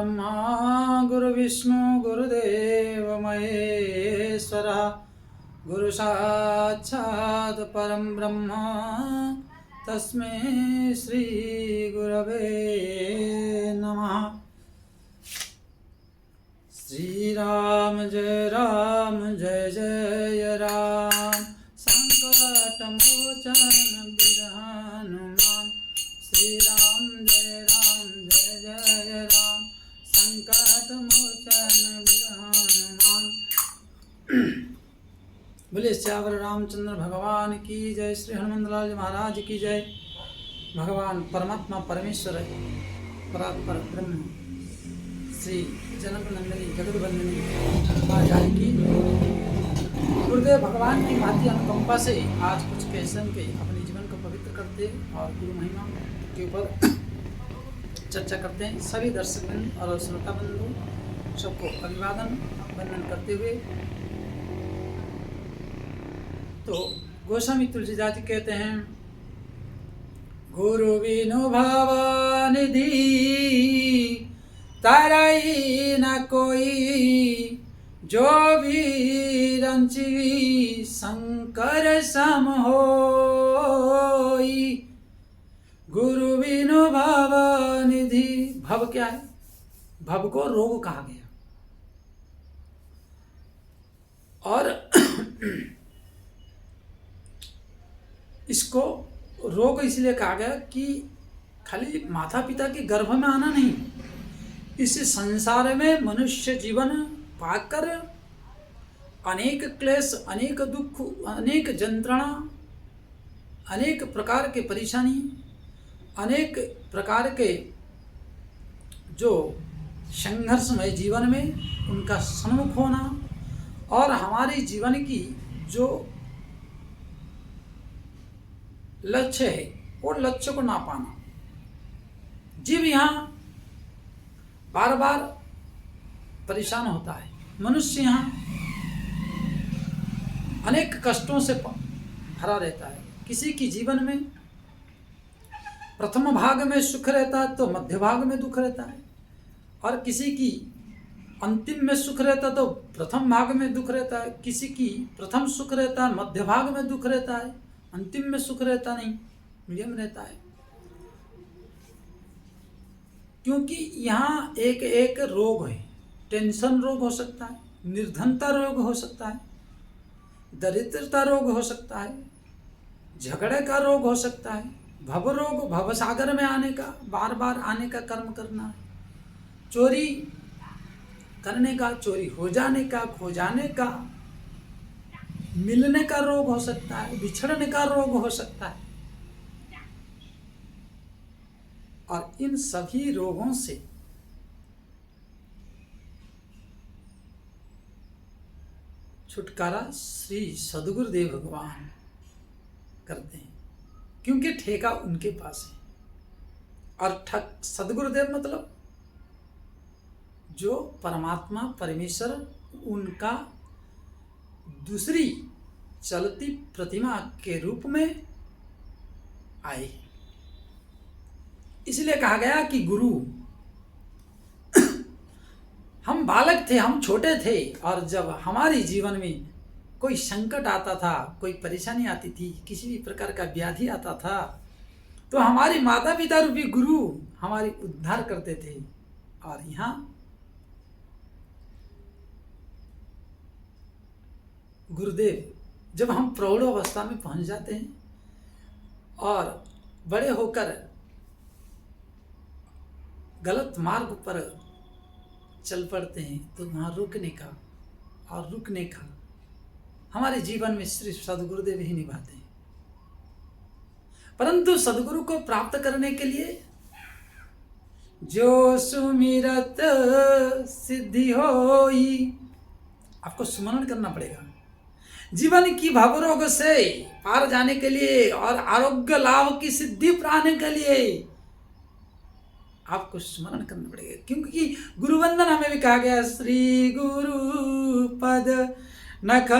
गुरुर्ब्रह्मा गुरुविष्णु गुरुदेव महेश्वरः गुरुसाक्षात् परं ब्रह्म तस्मै श्री गुरवे नमः। श्री राम जय जय राम संकट मोचन वीर हनुमान। श्री राम जय जय राम संकट मोचन वीर हनुमान। बोले श्यावर रामचंद्र भगवान की जय। श्री हनुमंतलाल जी महाराज की जय। भगवान परमात्मा परमेश्वर परात्पर ब्रह्म श्री जनक नंदिनी जगत बंदिनी माँ जानकी गुरुदेव भगवान की भांति अनुकंपा से आज कुछ कैसे के अपने जीवन को पवित्र करते और गुरु महिमा के ऊपर चर्चा करते हैं। सभी दर्शक बंधु और श्रोता बंधु सबको अभिवादन वंदन करते हुए तो गोस्वामी तुलसीदास जी कहते हैं, गुरु बिनु भवनिधि ताराई न कोई, जो भी रंची शंकर सम होई। गुरु बिनु भवनिधि, भव क्या है? भव को रोग कहा गया और इसको रोग इसलिए कहा गया कि खाली माता पिता के गर्भ में आना नहीं, इस संसार में मनुष्य जीवन पाकर अनेक क्लेश, अनेक दुख, अनेक यंत्रणा, अनेक प्रकार के परेशानी, अनेक प्रकार के जो संघर्षमय जीवन में उनका सम्मुख होना और हमारे जीवन की जो लक्ष्य है वो लक्ष्य को ना पाना। जीव यहाँ बार बार परेशान होता है। मनुष्य यहाँ अनेक कष्टों से भरा रहता है। किसी की जीवन में प्रथम भाग में सुख रहता है तो मध्य भाग में दुख रहता है, और किसी की अंतिम में सुख रहता है तो प्रथम भाग में दुख रहता है। किसी की प्रथम सुख रहता है, मध्य भाग में दुख रहता है, अंतिम में सुख रहता नहीं, मीडियम रहता है। क्योंकि यहाँ एक एक रोग है। टेंशन रोग हो सकता है, निर्धनता रोग हो सकता है, दरिद्रता रोग हो सकता है, झगड़े का रोग हो सकता है, भव रोग, भव सागर में आने का, बार बार आने का कर्म करना है, चोरी करने का, चोरी हो जाने का, खो जाने का, मिलने का रोग हो सकता है, बिछड़ने का रोग हो सकता है। और इन सभी रोगों से छुटकारा श्री सद्गुरुदेव भगवान करते हैं, क्योंकि ठेका उनके पास है। और सद्गुरुदेव मतलब जो परमात्मा परमेश्वर उनका दूसरी चलती प्रतिमा के रूप में आए। इसलिए कहा गया कि गुरु, हम बालक थे, हम छोटे थे, और जब हमारे जीवन में कोई संकट आता था, कोई परेशानी आती थी, किसी भी प्रकार का व्याधि आता था, तो हमारे माता पिता रूपी गुरु हमारी उद्धार करते थे। और यहाँ गुरुदेव जब हम प्रौढ़ अवस्था में पहुंच जाते हैं और बड़े होकर गलत मार्ग पर चल पड़ते हैं, तो वहाँ रुकने का हमारे जीवन में श्री सद्गुरुदेव ही निभाते हैं। परंतु सद्गुरु को प्राप्त करने के लिए जो सुमिरत सिद्धि होई, आपको सुमरण करना पड़ेगा। जीवन की भवरोग से पार जाने के लिए और आरोग्य लाभ की सिद्धि पाने के लिए आपको स्मरण करना पड़ेगा। क्योंकि गुरु वंदन हमें भी कहा गया, श्री गुरु पद नख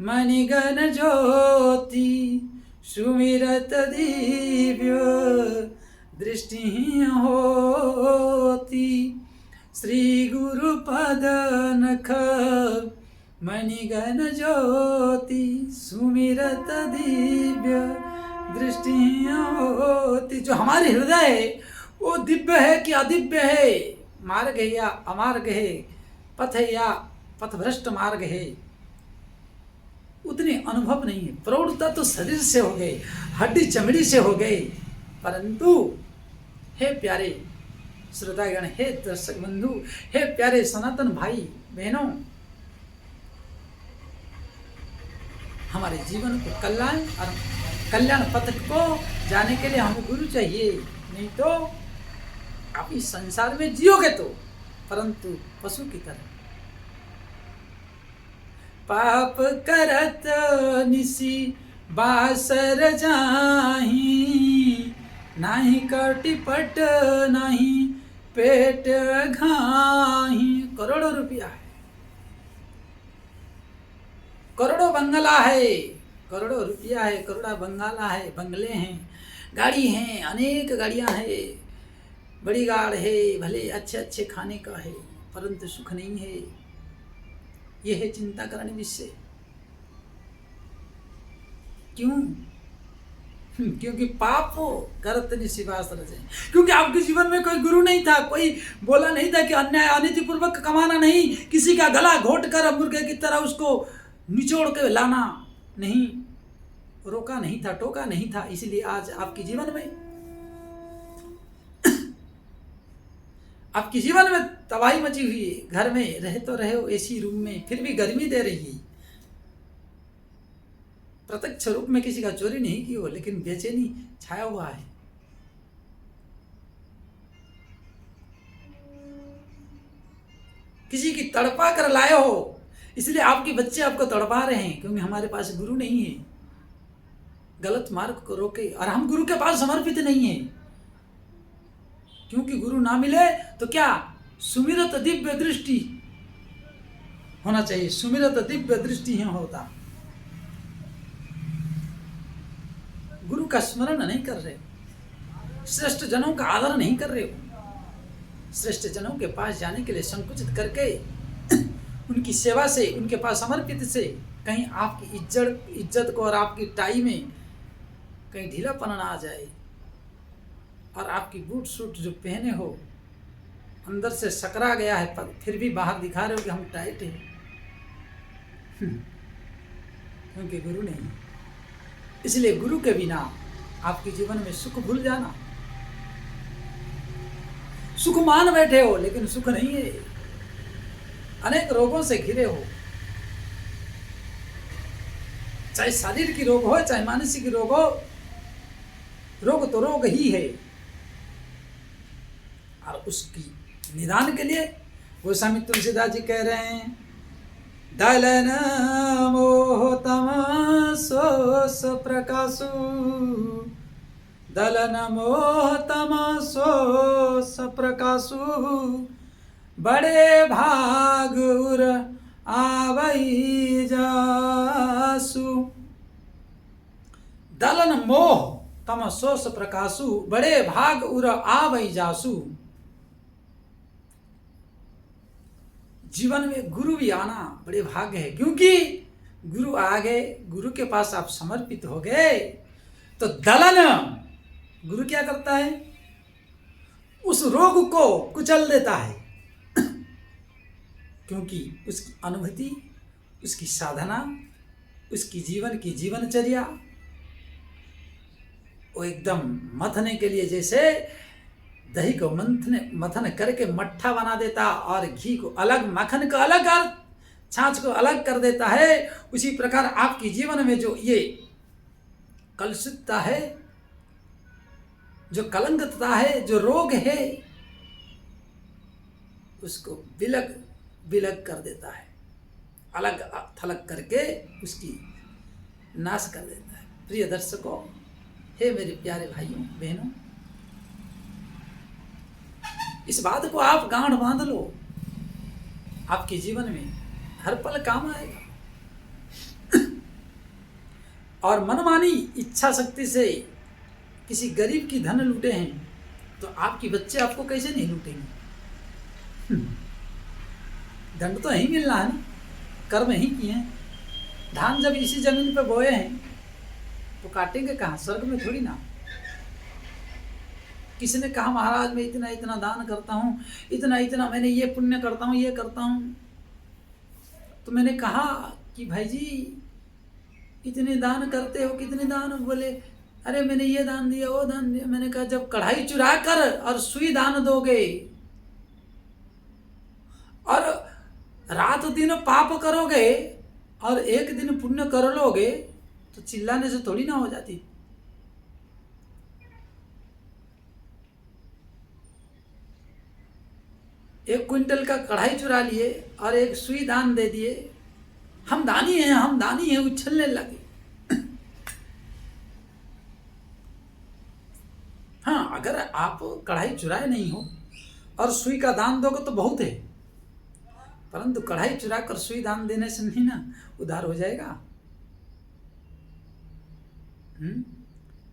मणिगण ज्योति सुमिरत दिव्य दृष्टि होती। श्री गुरु पद नख मणिगण ज्योति सुमिरत दिव्य दृष्टियाँ होती। जो हमारे हृदय है वो दिव्य है कि अदिव्य है, मार्ग है या अमार्ग है, पथ है या पथभ्रष्ट मार्ग है, उतनी अनुभव नहीं है। प्रौढ़ता तो शरीर से हो गई, हड्डी चमड़ी से हो गई, परंतु हे प्यारे श्रोतागण, हे दर्शक बंधु, हे प्यारे सनातन भाई बहनों, हमारे जीवन को कल्याण पथ को जाने के लिए हमें गुरु चाहिए। नहीं तो आप इस संसार में जियोगे तो, परंतु पशु की तरह। पाप करत निसी बासर जाही, नाही कटिपट नाही पेट घाही। करोड़ों रुपया है, करोड़ों बंगला है, करोड़ों रुपया है, करोड़ा बंगाला है, बंगले हैं, गाड़ी हैं, अनेक गाड़ियां हैं, बड़ी गाड़ है, भले अच्छे अच्छे खाने का है, परंतु सुख नहीं है। यह है चिंता करने विषय। क्यों? क्योंकि पाप करत निशिवास रचे। क्योंकि आपके जीवन में कोई गुरु नहीं था, कोई बोला नहीं था कि अन्याय अनीतिपूर्वक कमाना नहीं, किसी का गला घोट कर मुर्गे की तरह उसको निचोड़ के लाना नहीं, रोका नहीं था, टोका नहीं था। इसलिए आज आपके जीवन में आपके जीवन में तबाही मची हुई है। घर में रहे तो रहे हो एसी रूम में, फिर भी गर्मी दे रही है। प्रत्यक्ष रूप में किसी का चोरी नहीं की हो, लेकिन बेचैनी छाया हुआ है। किसी की तड़पा कर लाए हो, इसलिए आपके बच्चे आपको तड़पा रहे हैं, क्योंकि हमारे पास गुरु नहीं है। गलत मार्ग को रोके, और हम गुरु के पास समर्पित नहीं है। क्योंकि गुरु ना मिले तो क्या? सुमिरत दिव्य दृष्टि होना चाहिए, सुमिरत दिव्य दृष्टि ही होता। गुरु का स्मरण नहीं कर रहे, श्रेष्ठ जनों का आदर नहीं कर रहे हो। श्रेष्ठ जनों के पास जाने के लिए संकुचित करके उनकी सेवा से, उनके पास समर्पित से कहीं आपकी इज्जत को और आपकी टाई में कहीं ढीलापन ना आ जाए, और आपकी बूट सूट जो पहने हो अंदर से सकरा गया है, पर फिर भी बाहर दिखा रहे हो कि हम टाइट हैं। क्योंकि गुरु नहीं। इसलिए गुरु के बिना आपके जीवन में सुख भूल जाना। सुख मान बैठे हो, लेकिन सुख नहीं है। अनेक रोगों से घिरे हो, चाहे शारीरिक की रोग हो, चाहे मानसिक रोग हो। रोग तो रोग ही है, और उसकी निदान के लिए गोस्वामी तुलसीदास जी कह रहे हैं, दलन मोह तमसोस प्रकाशु, दलन मोह तमसोस प्रकाशु, बड़े भाग उर आवई जासु। दलन मोह तमसोस प्रकाशु, बड़े भाग उर आवई जासु। जीवन में गुरु भी आना बड़े भाग्य है, क्योंकि गुरु आ गए, गुरु के पास आप समर्पित हो गए तो दलन, गुरु क्या करता है? उस रोग को कुचल देता है। क्योंकि उसकी अनुभूति, उसकी साधना, उसकी जीवन की जीवनचर्या वो एकदम मथने के लिए, जैसे दही को मथन करके मट्ठा बना देता और घी को अलग, मक्खन को अलग और छाछ को अलग कर देता है, उसी प्रकार आपके जीवन में जो ये कलुषितता है, जो कलंकता है, जो रोग है, उसको बिलग बिलग कर देता है, अलग थलग करके उसकी नाश कर देता है। प्रिय दर्शकों, हे मेरे प्यारे भाइयों बहनों, इस बात को आप गांठ बांध लो, आपके जीवन में हर पल काम आएगा। और मनमानी इच्छा शक्ति से किसी गरीब की धन लूटे हैं तो आपके बच्चे आपको कैसे नहीं लूटेंगे? दंड तो यही मिलना है ना, कर्म ही किए हैं। धान जब इसी जमीन पे बोए हैं तो काटेंगे कहाँ? स्वर्ग में थोड़ी ना। किसी ने कहा महाराज मैं इतना इतना दान करता हूँ, इतना इतना मैंने ये पुण्य करता हूँ, ये करता हूँ। तो मैंने कहा कि भाई जी इतने दान करते हो, कितने दान? बोले अरे मैंने ये दान दिया, वो दान दिया। मैंने कहा जब कढ़ाई चुरा कर और सुई दान दोगे और रात दिन पाप करोगे और एक दिन पुण्य कर लोगे तो चिल्लाने से थोड़ी ना हो जाती। एक क्विंटल का कढ़ाई चुरा लिए और एक सुई दान दे दिए, हम दानी हैं, हम दानी हैं, उछलने लगे। हाँ, अगर आप कढ़ाई चुराए नहीं हो और सुई का दान दोगे तो बहुत है, परंतु कढ़ाई चुरा कर सुई दान देने से नहीं ना उद्धार हो जाएगा।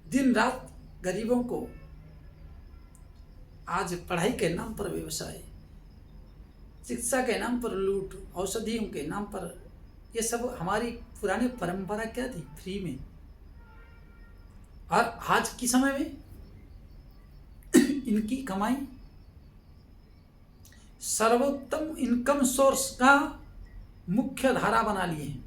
दिन रात गरीबों को आज पढ़ाई के नाम पर व्यवसाय, शिक्षा के नाम पर लूट, औषधियों के नाम पर, ये सब हमारी पुरानी परंपरा क्या थी? फ्री में। और आज के समय में इनकी कमाई सर्वोत्तम इनकम सोर्स का मुख्य धारा बना लिए हैं।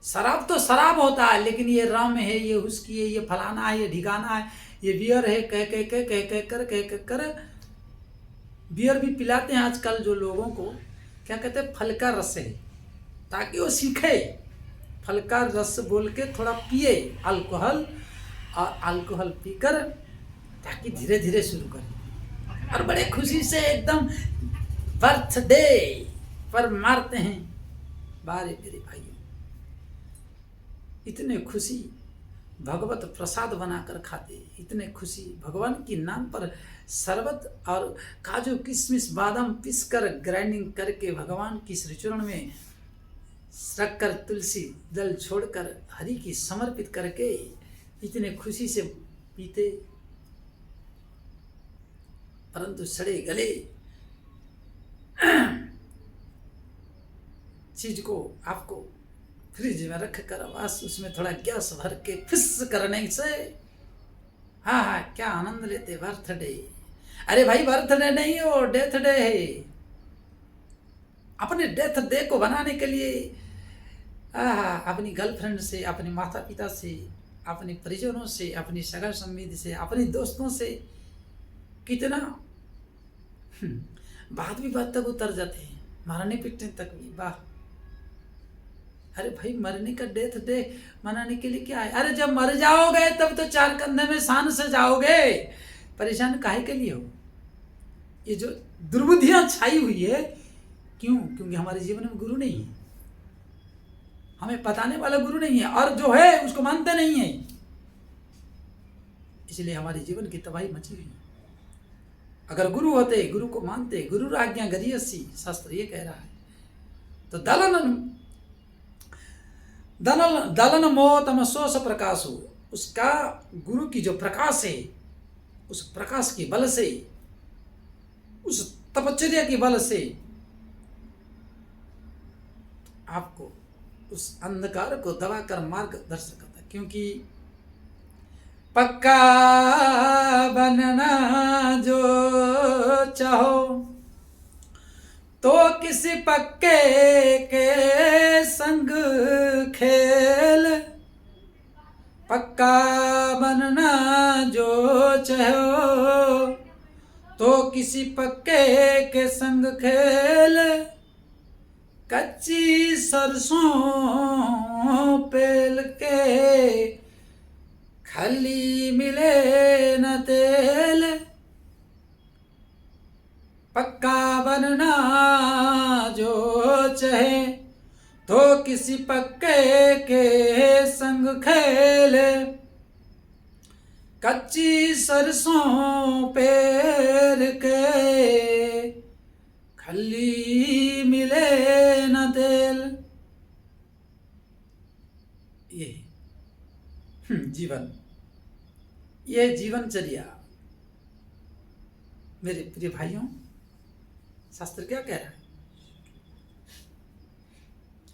शराब तो शराब होता है, लेकिन ये रम है, ये हुस्की है, ये फलाना है, ये ढिकाना है, ये बियर है, कह कर बियर भी पिलाते हैं आजकल जो लोगों को। क्या कहते हैं? फल का रस है, ताकि वो सीखे। फल का रस बोल के थोड़ा पिए अल्कोहल, और अल्कोहल पीकर ताकि धीरे धीरे शुरू करें और बड़े खुशी से एकदम बर्थडे पर मारते हैं। बारे मेरे भाइयों, इतने खुशी भगवत प्रसाद बनाकर खाते, इतने खुशी भगवान के नाम पर शरबत और काजू किशमिश बादाम पीसकर ग्राइंडिंग करके भगवान की श्री चरण में रखकर तुलसी जल छोड़कर हरि की समर्पित करके इतने खुशी से पीते। परंतु सड़े गले चीज को आपको फ्रिज में रख कर बस उसमें थोड़ा गैस भर के फिस करने से हाँ हाँ क्या आनंद लेते। बर्थडे, अरे भाई बर्थडे नहीं हो, डेथ डे है। अपने डेथ डे को बनाने के लिए अपनी गर्लफ्रेंड से, अपने माता पिता से, अपने परिजनों से, अपनी सगा संबंधी से, अपने दोस्तों से कितना बात भी बात तक उतर जाते हैं, मारने पीटने तक भी। वाह, अरे भाई मरने का डेथ डे मनाने के लिए क्या है? अरे जब मर जाओगे तब तो चार कंधे में शान से जाओगे, परेशान काहे के लिए हो? ये जो दुर्बुद्धियां छाई हुई है, क्यों? क्योंकि हमारे जीवन में गुरु नहीं है, हमें बताने वाला गुरु नहीं है, और जो है उसको मानते नहीं है, इसलिए हमारे जीवन की तबाही मची हुई है। अगर गुरु होते, गुरु को मानते, गुरु आज्ञा गरीयसी, शास्त्र ये कह रहा है, तो दलन मोह तमसोस प्रकाशो, उसका गुरु की जो प्रकाश है, उस प्रकाश के बल से, उस तपश्चर्या के बल से आपको उस अंधकार को दबाकर मार्गदर्शन करता है। क्योंकि पक्का बनना जो चाहो तो किसी पक्के के संग खेल, पक्का बनना जो चाहो तो किसी पक्के के संग खेल, कच्ची सरसों पेल के खली मिले न तेल, पक्का बनना जो चाहे तो किसी पक्के के संग खेल, कच्ची सरसों पेर के खली मिले न तेल। ये जीवन, ये जीवनचर्या मेरे प्रिय भाइयों, शास्त्र क्या कह रहा है?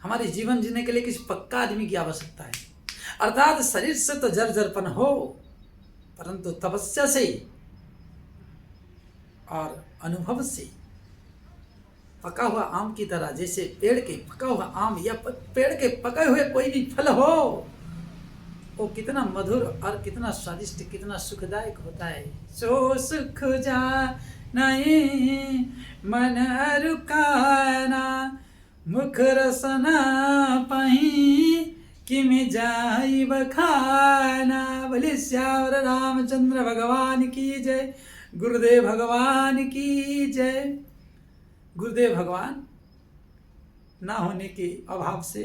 हमारे जीवन जीने के लिए किसी पक्का आदमी की आवश्यकता है, अर्थात शरीर से तो जर्जरपन हो, परंतु तपस्या से और अनुभव से पका हुआ आम की तरह, जैसे पेड़ के पका हुआ आम या पेड़ के पके हुए कोई भी फल हो, वो कितना मधुर और कितना स्वादिष्ट, कितना सुखदायक होता है। सो सुख जा नहीं मन रुकाना, मुख रसना पही किम जाई बखाना। बोले श्यावर रामचंद्र भगवान की जय, गुरुदेव भगवान की जय। गुरुदेव भगवान ना होने के अभाव से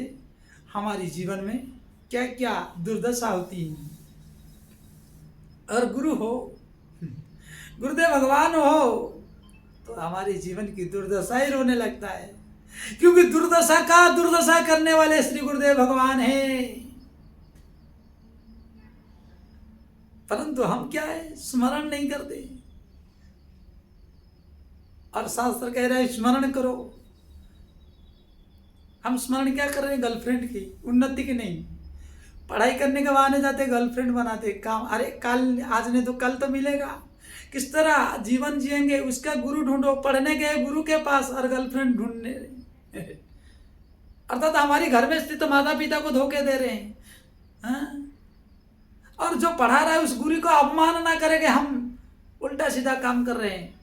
हमारे जीवन में क्या क्या दुर्दशा होती है, और गुरु हो, गुरुदेव भगवान हो, तो हमारे जीवन की दुर्दशा ही रोने लगता है, क्योंकि दुर्दशा करने वाले श्री गुरुदेव भगवान हैं। परंतु हम क्या है, स्मरण नहीं करते। और शास्त्र कह रहे हैं स्मरण करो। हम स्मरण क्या कर रहे हैं? गर्लफ्रेंड की, उन्नति की नहीं। पढ़ाई करने के बहाने जाते गर्लफ्रेंड बनाते काम। अरे कल, आज नहीं तो कल तो मिलेगा। किस तरह जीवन जिएंगे उसका गुरु ढूंढो। पढ़ने गए गुरु के पास और गर्लफ्रेंड ढूंढने अर्थात हमारी घर में स्थित माता पिता को धोखे दे रहे हैं, हाँ? और जो पढ़ा रहा है उस गुरु को अवमानना करेंगे, हम उल्टा सीधा काम कर रहे हैं।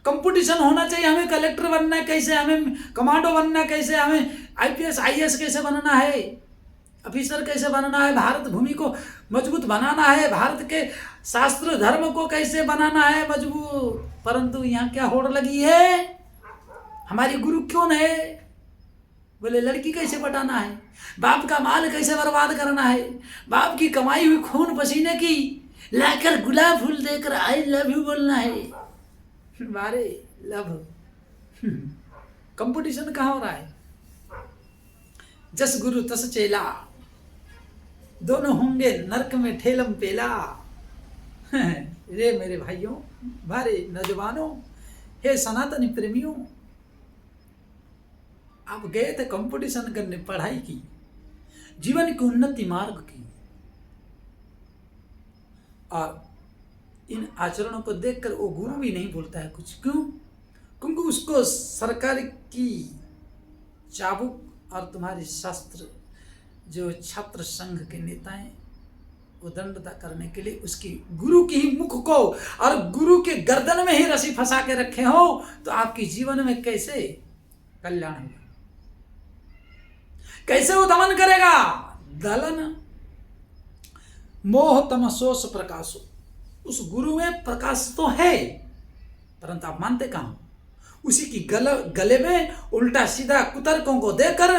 कंपटीशन होना चाहिए, हमें कलेक्टर बनना है कैसे, हमें कमांडो बनना कैसे, हमें आईपीएस आईएएस कैसे बनना है, ऑफिसर कैसे बनना है, भारत भूमि को मजबूत बनाना है, भारत के शास्त्र धर्म को कैसे बनाना है मजबूत। परंतु यहाँ क्या होड़ लगी है? हमारी गुरु क्यों है? बोले लड़की कैसे पटाना है, बाप का माल कैसे बर्बाद करना है, बाप की कमाई हुई खून पसीने की लाकर गुलाब फूल देकर आई लव यू बोलना है। मारे लव कंपटीशन कहाँ हो रहा है? जस गुरु तस चेला, दोनों होंगे नरक में ठेलम पेला। रे मेरे भाइयों, भारे नौजवानों, हे सनातनी प्रेमियों, आप गए थे कंपटीशन करने, पढ़ाई की, जीवन की उन्नति मार्ग की, और इन आचरणों को देखकर वो गुरु भी नहीं बोलता है कुछ। क्यों? क्योंकि उसको सरकार की चाबुक और तुम्हारे शास्त्र जो छात्र संघ के नेता हैं वो दंडता करने के लिए उसकी गुरु की ही मुख को और गुरु के गर्दन में ही रस्सी फंसा के रखे हो, तो आपके जीवन में कैसे कल्याण होगा, कैसे वो दमन करेगा? दलन मोह तमसोस प्रकाशो। उस गुरु में प्रकाश तो है, परंतु आप मानते कहां? उसी की गले में उल्टा सीधा कुतर्कों को देकर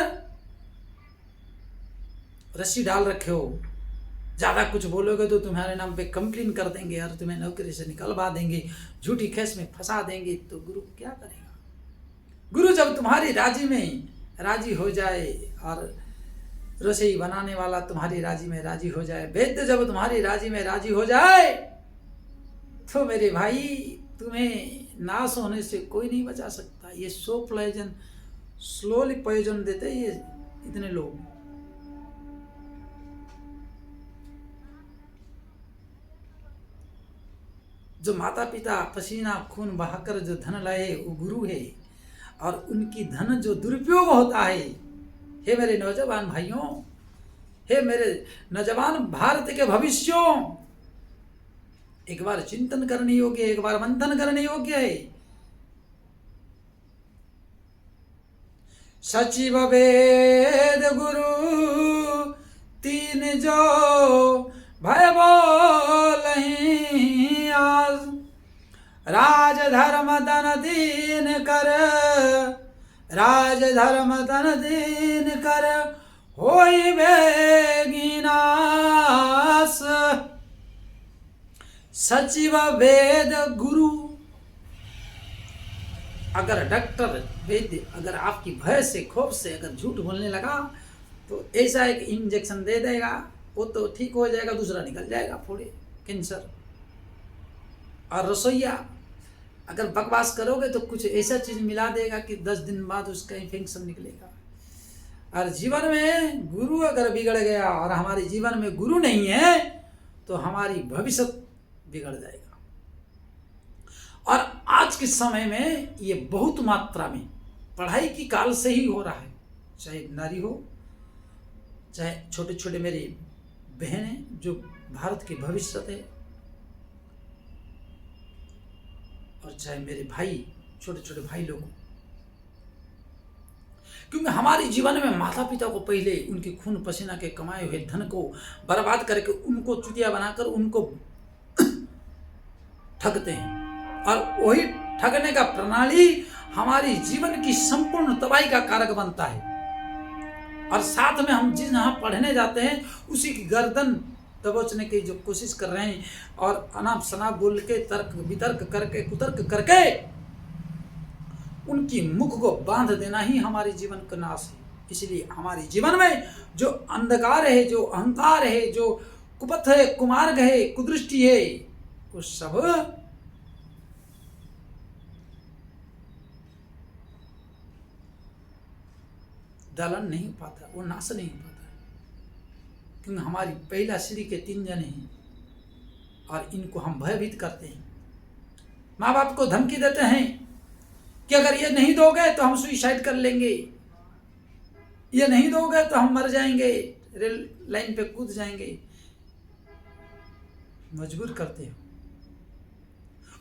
रस्सी डाल रखे हो। ज्यादा कुछ बोलोगे तो तुम्हारे नाम पे कंप्लेन कर देंगे और तुम्हें नौकरी से निकलवा देंगे, झूठी केस में फंसा देंगे। तो गुरु क्या करेगा? गुरु जब तुम्हारी राजी में राजी हो जाए और रसोई बनाने वाला तुम्हारी राजी में राजी हो जाए, वैद्य जब तुम्हारी राजी में राजी हो जाए, तो मेरे भाई तुम्हें नाश होने से कोई नहीं बचा सकता। ये सो पॉइजन, स्लोली पॉइजन देते ये इतने लोग। जो माता पिता पसीना खून बहाकर जो धन लाए वो गुरु है, और उनकी धन जो दुरुपयोग होता है, हे मेरे नौजवान भाइयों, हे मेरे नौजवान भारत के भविष्यों, एक बार चिंतन करने योग्य, एक बार मंथन करने योग्य है। सचिव वेद गुरु तीन जो भय बोलहि आज, राज धर्म धन दीन कर, राज धर्म धन दीन कर, होई बेगिनास। सचिव वेद गुरु, अगर डॉक्टर वैद्य अगर आपकी भय से खौफ से अगर झूठ बोलने लगा तो ऐसा एक इंजेक्शन दे देगा, वो तो ठीक हो जाएगा, दूसरा निकल जाएगा, फोड़े कैंसर। और रसोईया अगर बकवास करोगे तो कुछ ऐसा चीज मिला देगा कि 10 दिन बाद उसका इन्फेक्शन निकलेगा। और जीवन में गुरु अगर बिगड़ गया और हमारे जीवन में गुरु नहीं है तो हमारी भविष्य बिगड़ जाएगा। और आज के समय में ये बहुत मात्रा में पढ़ाई की काल से ही हो रहा है, चाहे नारी हो, चाहे छोटे छोटे मेरे बहन हैं जो भारत के भविष्य थे, और चाहे मेरे भाई, छोटे छोटे भाई लोग। क्योंकि हमारे जीवन में माता पिता को पहले उनके खून पसीना के कमाए हुए धन को बर्बाद करके उनको चुतिया बनाकर उनको ठगते हैं, और वही ठगने का प्रणाली हमारी जीवन की संपूर्ण तबाही का कारक बनता है। और साथ में हम जिस यहाँ पढ़ने जाते हैं उसी की गर्दन दबोचने की जो कोशिश कर रहे हैं, और अनाप शनाप बोल के तर्क वितर्क करके कुतर्क करके उनकी मुख को बांध देना ही हमारे जीवन का नाश है। इसलिए हमारे जीवन में जो अंधकार है, जो अहंकार है, जो कुपथ है, कुमार्ग है, कुदृष्टि है, वो सब दलन नहीं हो पाता, वो नाश नहीं हो पाता। क्योंकि हमारी पहला सीढ़ी के 3 जने हैं और इनको हम भयभीत करते हैं। माँ बाप को धमकी देते हैं कि अगर ये नहीं दोगे तो हम सुसाइड कर लेंगे, ये नहीं दोगे तो हम मर जाएंगे, रेल लाइन पे कूद जाएंगे। मजबूर करते हो,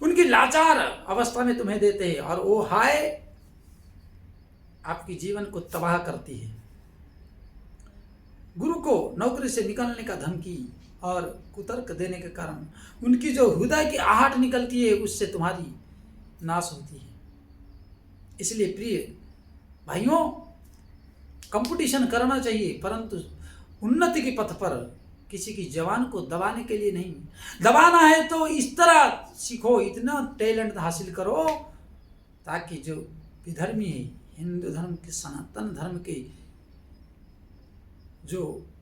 उनकी लाचार अवस्था में तुम्हें देते हैं, और वो हाय आपकी जीवन को तबाह करती है। गुरु को नौकरी से निकलने का धमकी और कुतर्क देने के कारण उनकी जो हृदय की आहट निकलती है उससे तुम्हारी नाश होती है। इसलिए प्रिय भाइयों, कंपटीशन करना चाहिए, परंतु उन्नति के पथ पर किसी की जवान को दबाने के लिए नहीं। दबाना है तो इस तरह सीखो, इतना टैलेंट हासिल करो ताकि जो विधर्मी है, हिंदू धर्म के, सनातन धर्म के जो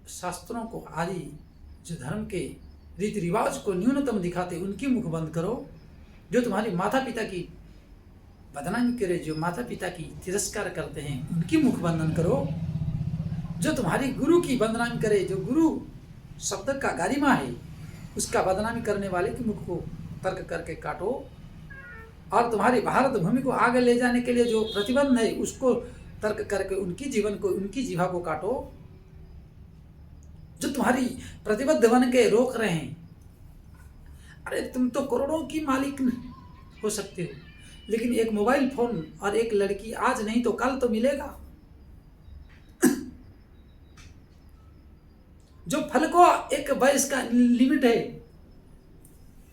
शास्त्रों को, आदि जो धर्म के रीति रिवाज को न्यूनतम दिखाते उनकी मुख बंद करो। जो तुम्हारी माता पिता की बदनामी करे, जो माता पिता की तिरस्कार करते हैं उनकी मुख बंधन करो। जो तुम्हारी गुरु की बदनामी करे, जो गुरु शब्द का गरिमा है उसका बदनामी करने वाले की मुख को तर्क करके काटो। और तुम्हारी भारत भूमि को आगे ले जाने के लिए जो प्रतिबंध है उसको तर्क करके उनकी जीवन को, उनकी जीवा को काटो। जो तुम्हारी प्रतिबद्ध बन के रोक रहे हैं, अरे तुम तो करोड़ों की मालिक हो सकते हो, लेकिन एक मोबाइल फोन और एक लड़की आज नहीं तो कल तो मिलेगा। जो फल को एक वयस का लिमिट है,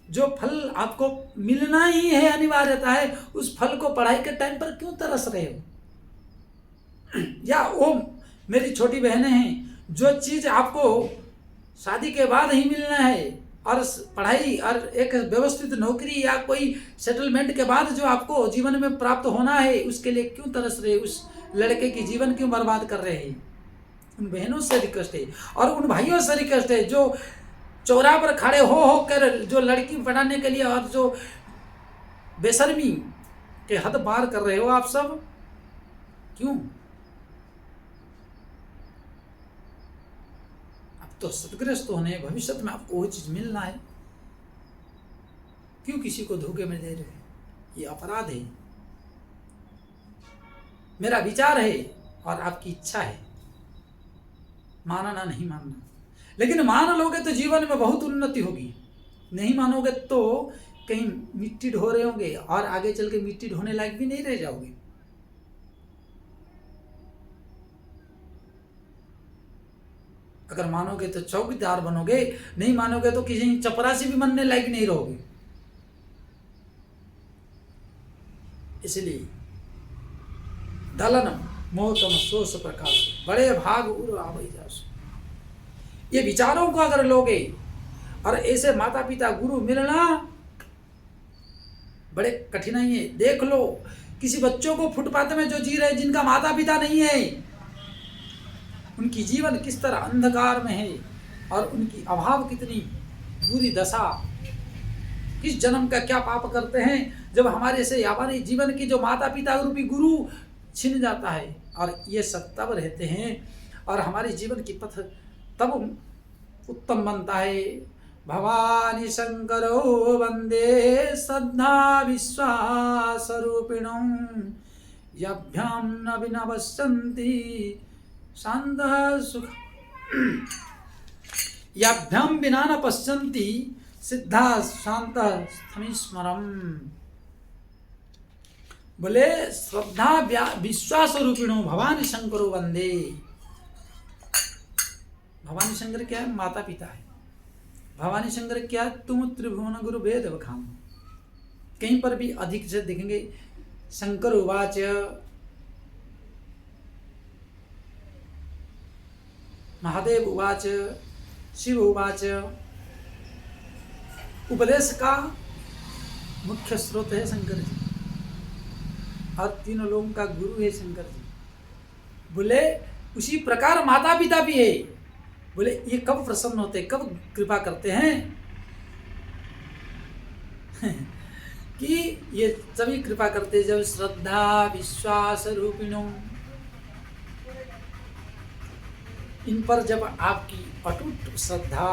जो फल आपको मिलना ही है, अनिवार्यता है, उस फल को पढ़ाई के टाइम पर क्यों तरस रहे हो? या वो मेरी छोटी बहनें हैं, जो चीज आपको शादी के बाद ही मिलना है और पढ़ाई और एक व्यवस्थित नौकरी या कोई सेटलमेंट के बाद जो आपको जीवन में प्राप्त होना है, उसके लिए क्यों तरस रहे? उस लड़के की जीवन क्यों बर्बाद कर रहे हैं? उन बहनों से रिक्वेस्ट है और उन भाइयों से रिक्वेस्ट है जो चौराहे पर खड़े हो कर जो लड़की पढ़ाने के लिए और जो बेशर्मी के हद पार कर रहे हो, आप सब क्यों? अब तो सदग्रस्त होने, भविष्य में आपको वो चीज मिलना है, क्यों किसी को धोखे में दे रहे हैं? ये अपराध है। मेरा विचार है और आपकी इच्छा है, मानना नहीं मानना, लेकिन मान लोगे तो जीवन में बहुत उन्नति होगी, नहीं मानोगे तो कहीं मिट्टी ढो रहे होंगे और आगे चल के मिट्टी ढोने लायक भी नहीं रह जाओगे। अगर मानोगे तो चौकीदार बनोगे, नहीं मानोगे तो किसी चपरासी भी बनने लायक नहीं रहोगे। इसलिए दलनम मोहतम सोस प्रकाश बड़े भाग उर आवै जासु, ये विचारों को अगर लोगे और ऐसे माता पिता गुरु मिलना बड़े कठिनाई है। देख लो किसी बच्चों को फुटपाथ में जो जी रहे, जिनका माता पिता नहीं है, उनकी जीवन किस तरह अंधकार में है और उनकी अभाव कितनी बुरी दशा, किस जन्म का क्या पाप करते हैं जब हमारे से हमारे जीवन की जो माता पिता रूपी गुरु छिन जाता है और ये सब तब रहते हैं और हमारे जीवन की पथ तब उत्तम बनता है। भवानी शंकरो वंदे श्रद्धा विश्वास रूपिणौ यभ्यां न विनवसन्ति शांत सुख याभ्यां विना न पश्यन्ति सिद्धा शांत स्थमीस्मरम। बोले श्रद्धा विश्वास रूपिणो भवानी शंकरो वंदे। भवानी शंकर क्या है? माता पिता है। भवानी शंकर क्या है? तुम त्रिभुवन गुरु वेद बखान। कहीं पर भी अधिक से देखेंगे शंकर उवाच महादेव उवाच शिव उवाच। उपदेश का मुख्य स्रोत है शंकर जी और तीनों लोगों का गुरु है शंकर जी। बोले उसी प्रकार माता पिता भी है। बोले ये कब प्रसन्न होते, कब कृपा करते हैं कि ये सभी कृपा करते जब श्रद्धा विश्वास रूपिणों, इन पर जब आपकी अटूट श्रद्धा,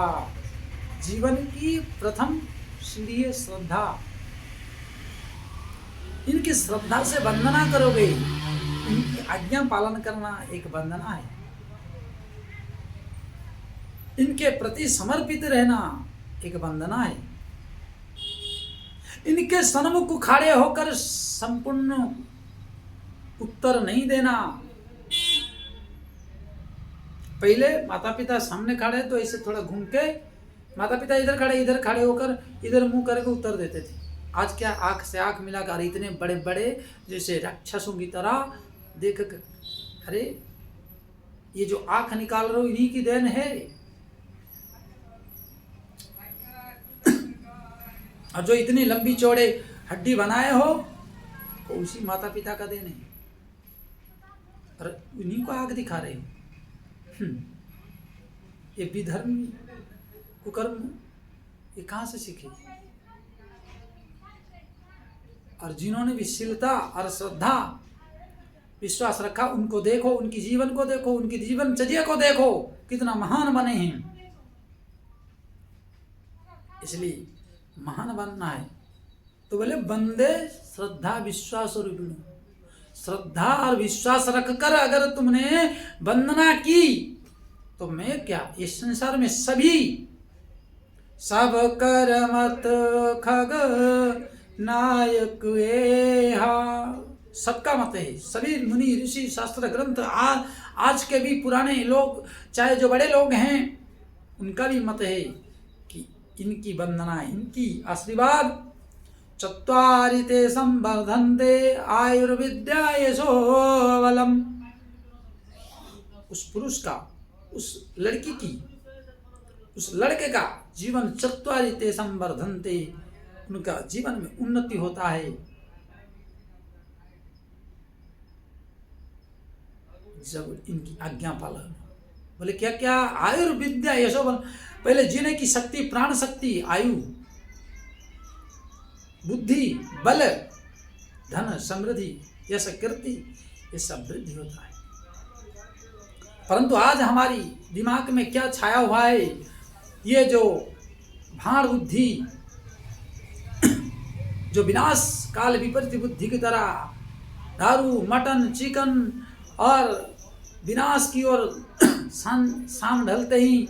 जीवन की प्रथम सीढ़ी है श्रद्धा, इनकी श्रद्धा से वंदना करोगे, इनकी आज्ञा पालन करना एक वंदना है, इनके प्रति समर्पित रहना एक वंदना है, इनके सन्मुख खड़े होकर संपूर्ण उत्तर नहीं देना। पहले माता पिता सामने खड़े तो ऐसे थोड़ा घूम के माता पिता इधर खड़े होकर इधर मुंह करके उत्तर देते थे। आज क्या आंख से आंख मिलाकर इतने बड़े बड़े जैसे राक्षसों की तरह देख कर, अरे ये जो आंख निकाल रहे हो इन्हीं की देन है और जो इतनी लंबी चौड़े हड्डी बनाए हो तो उसी माता पिता का देन है और उन्हीं को आंख दिखा रहे हो। ये विधर्मी कुकर्म ये कहाँ से सीखे? और जिन्होंने विशीलता और श्रद्धा विश्वास रखा उनको देखो, उनकी जीवन को देखो, उनकी जीवनचर्या को देखो, कितना महान बने हैं। इसलिए महान बनना है तो बोले बंदे श्रद्धा विश्वास और श्रद्धा और विश्वास रखकर अगर तुमने वंदना की तो मैं क्या इस संसार में सभी सब कर मत खग नायक एहा, सबका मत है, सभी मुनि ऋषि शास्त्र ग्रंथ आज के भी पुराने लोग चाहे जो बड़े लोग हैं उनका भी मत है कि इनकी वंदना, इनकी आशीर्वाद चत्वारि ते संवर्धन्ते आयुर्विद्या यशो बलम। उस पुरुष का, उस लड़की की, उस लड़के का जीवन चत्वारि ते संवर्धन्ते, उनका जीवन में उन्नति होता है जब इनकी आज्ञा पालन। बोले क्या क्या? आयुर्विद्या यशो बल। पहले जीने की शक्ति, प्राण शक्ति, आयु, बुद्धि, बल, धन, समृद्धि, यश, कीर्ति, ये सब वृद्धि होता है। परंतु आज हमारी दिमाग में क्या छाया हुआ है? ये जो भाण बुद्धि, जो विनाश काल विपरीत बुद्धि की तरह दारू, मटन, चिकन और विनाश की ओर शाम ढलते ही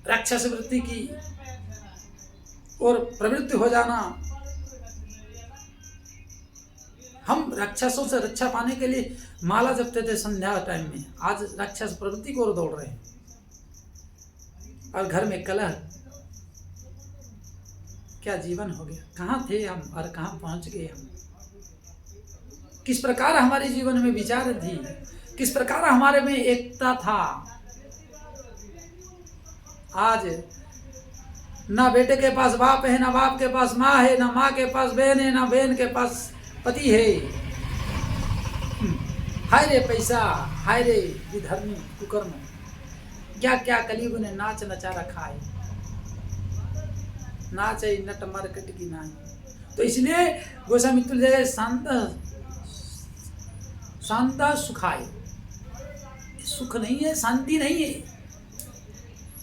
राक्षस वृत्ति की और प्रवृत्ति हो जाना। हम राक्षसों से रक्षा पाने के लिए माला जपते थे संध्या टाइम में, आज राक्षस प्रवृत्ति की ओर दौड़ रहे हैं और घर में कलह। क्या जीवन हो गया? कहाँ थे हम और कहाँ पहुंच गए हम? किस प्रकार हमारे जीवन में विचार थी, किस प्रकार हमारे में एकता था। आज ना बेटे के पास बाप है, ना बाप के पास माँ है, ना माँ के पास बहन है, ना बहन के पास पति है। हाय रे पैसा, हाय रे विधर्मी कुकर्म, क्या क्या कलयुग ने नाच नचा रखा है। नाच है नट मरकट की नाई। तो इसलिए गोस्वामी तुलसीदास शांत सुखाय, सुख नहीं है, शांति नहीं है।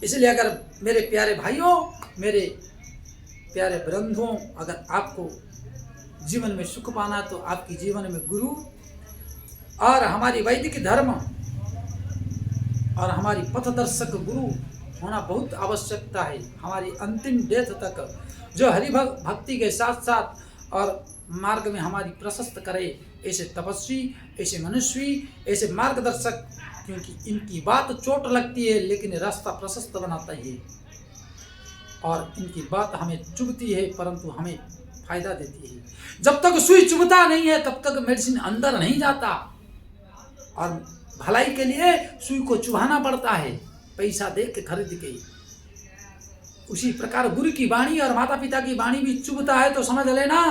इसलिए अगर मेरे प्यारे भाइयों, मेरे प्यारे बंधुओं, अगर आपको जीवन में सुख पाना तो आपकी जीवन में गुरु और हमारी वैदिक धर्म और हमारी पथदर्शक गुरु होना बहुत आवश्यकता है। हमारी अंतिम डेथ तक जो हरि भक्ति के साथ साथ और मार्ग में हमारी प्रशस्त करे, ऐसे तपस्वी, ऐसे मनुष्य, ऐसे मार्गदर्शक, क्योंकि इनकी बात चोट लगती है लेकिन रास्ता प्रशस्त बनाता है, और इनकी बात हमें चुभती है परंतु हमें फायदा देती है। जब तक सुई चुभता नहीं है तब तक मेडिसिन अंदर नहीं जाता, और भलाई के लिए सुई को चुभाना पड़ता है, पैसा दे के खरीद के। उसी प्रकार गुरु की वाणी और माता पिता की वाणी भी चुभता है तो समझ लेना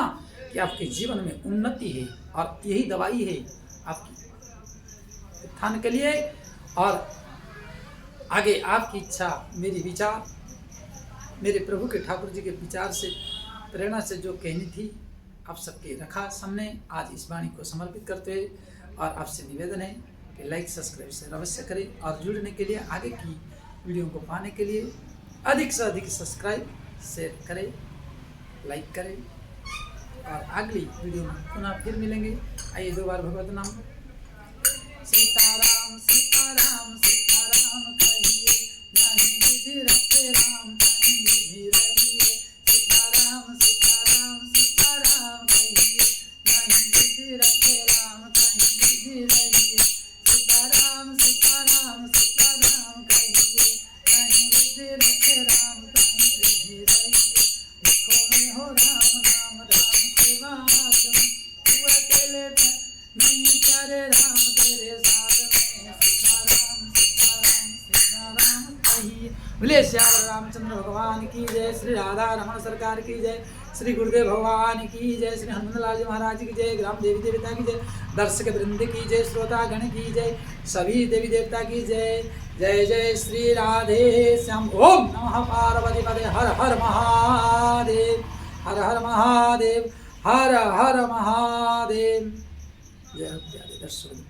कि आपके जीवन में उन्नति है, और यही दवाई है आपकी उत्थान के लिए। और आगे आपकी इच्छा, मेरी विचार, मेरे प्रभु के ठाकुर जी के विचार से, प्रेरणा से जो कहनी थी आप सबके रखा सामने। आज इस वाणी को समर्पित करते हुए और आपसे निवेदन है कि लाइक सब्सक्राइब शेयर अवश्य करें, और जुड़ने के लिए, आगे की वीडियो को पाने के लिए अधिक से अधिक सब्सक्राइब शेयर करें, लाइक करें, और अगली वीडियो में पुनः फिर मिलेंगे। आइए 2 बार भगवत नाम। सीताराम सीताराम सीताराम कहिए, नहीं विधि रखे राम कहीं विधि रहिए। सीताराम सीताराम सीताराम कहिए, नहीं विधि रखे राम कहीं विधि रहिए। सीताराम सीताराम सीताराम कहिए, नहीं विधि रखे राम कहीं विधि रहिए। दुखों में हो राम नाम, राम सेवा तुम, तू अकेले नहीं करे राम तेरे साथ में। सीताराम सीताराम सीताराम कहिए। बोले श्याम रामचंद्र भगवान की जय, श्री राधा रमण सरकार की जय, श्री गुरुदेव भगवान की जय, श्री हनुमंतलाल जी महाराज की जय, ग्राम देवी देवता की जय, दर्शक वृंद की जय, श्रोता गण की जय, सभी देवी देवता की जय। जय जय श्री राधे श्याम। ओम नमः पार्वती पदे, हर हर महादेव, हर हर महादेव, हर हर महादेव। जय प्यारे दर्शक।